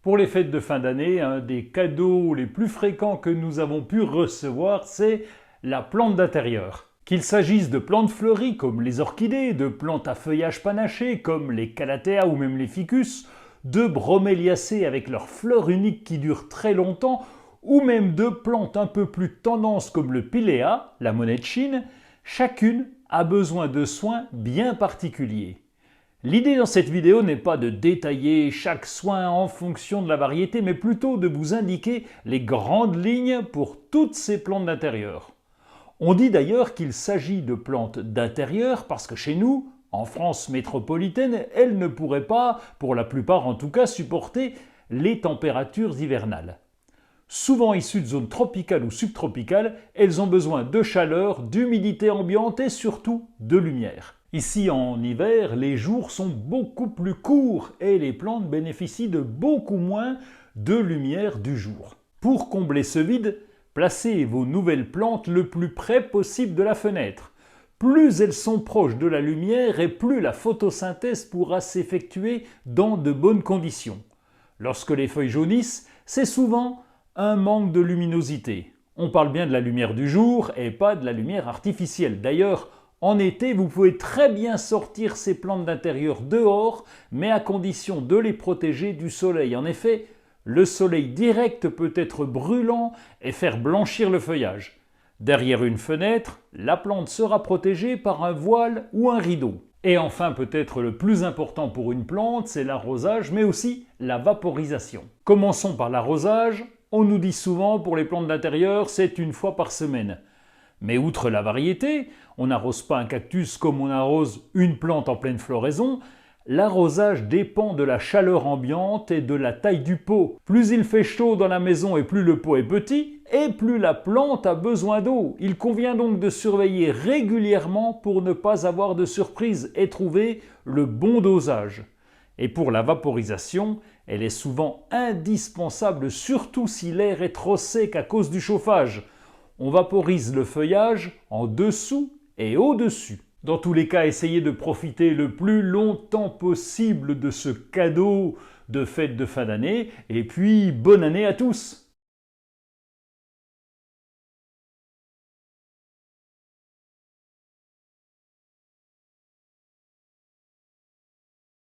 Pour les fêtes de fin d'année, un des cadeaux les plus fréquents que nous avons pu recevoir, c'est la plante d'intérieur. Qu'il s'agisse de plantes fleuries comme les orchidées, de plantes à feuillage panaché comme les calathea ou même les ficus, de broméliacées avec leurs fleurs uniques qui durent très longtemps, ou même de plantes un peu plus tendance comme le pilea, la monnaie de Chine, chacune a besoin de soins bien particuliers. L'idée dans cette vidéo n'est pas de détailler chaque soin en fonction de la variété, mais plutôt de vous indiquer les grandes lignes pour toutes ces plantes d'intérieur. On dit d'ailleurs qu'il s'agit de plantes d'intérieur parce que chez nous, en France métropolitaine, elles ne pourraient pas, pour la plupart en tout cas, supporter les températures hivernales. Souvent issues de zones tropicales ou subtropicales, elles ont besoin de chaleur, d'humidité ambiante et surtout de lumière. Ici en hiver, les jours sont beaucoup plus courts et les plantes bénéficient de beaucoup moins de lumière du jour. Pour combler ce vide, placez vos nouvelles plantes le plus près possible de la fenêtre. Plus elles sont proches de la lumière et plus la photosynthèse pourra s'effectuer dans de bonnes conditions. Lorsque les feuilles jaunissent, c'est souvent un manque de luminosité. On parle bien de la lumière du jour et pas de la lumière artificielle. D'ailleurs, en été, vous pouvez très bien sortir ces plantes d'intérieur dehors, mais à condition de les protéger du soleil. En effet, le soleil direct peut être brûlant et faire blanchir le feuillage. Derrière une fenêtre, la plante sera protégée par un voile ou un rideau. Et enfin, peut-être le plus important pour une plante, c'est l'arrosage, mais aussi la vaporisation. Commençons par l'arrosage. On nous dit souvent pour les plantes d'intérieur, c'est une fois par semaine. Mais outre la variété, on n'arrose pas un cactus comme on arrose une plante en pleine floraison. L'arrosage dépend de la chaleur ambiante et de la taille du pot. Plus il fait chaud dans la maison et plus le pot est petit, et plus la plante a besoin d'eau. Il convient donc de surveiller régulièrement pour ne pas avoir de surprise et trouver le bon dosage. Et pour la vaporisation, elle est souvent indispensable, surtout si l'air est trop sec à cause du chauffage. On vaporise le feuillage en dessous et au-dessus. Dans tous les cas, essayez de profiter le plus longtemps possible de ce cadeau de fête de fin d'année et puis bonne année à tous!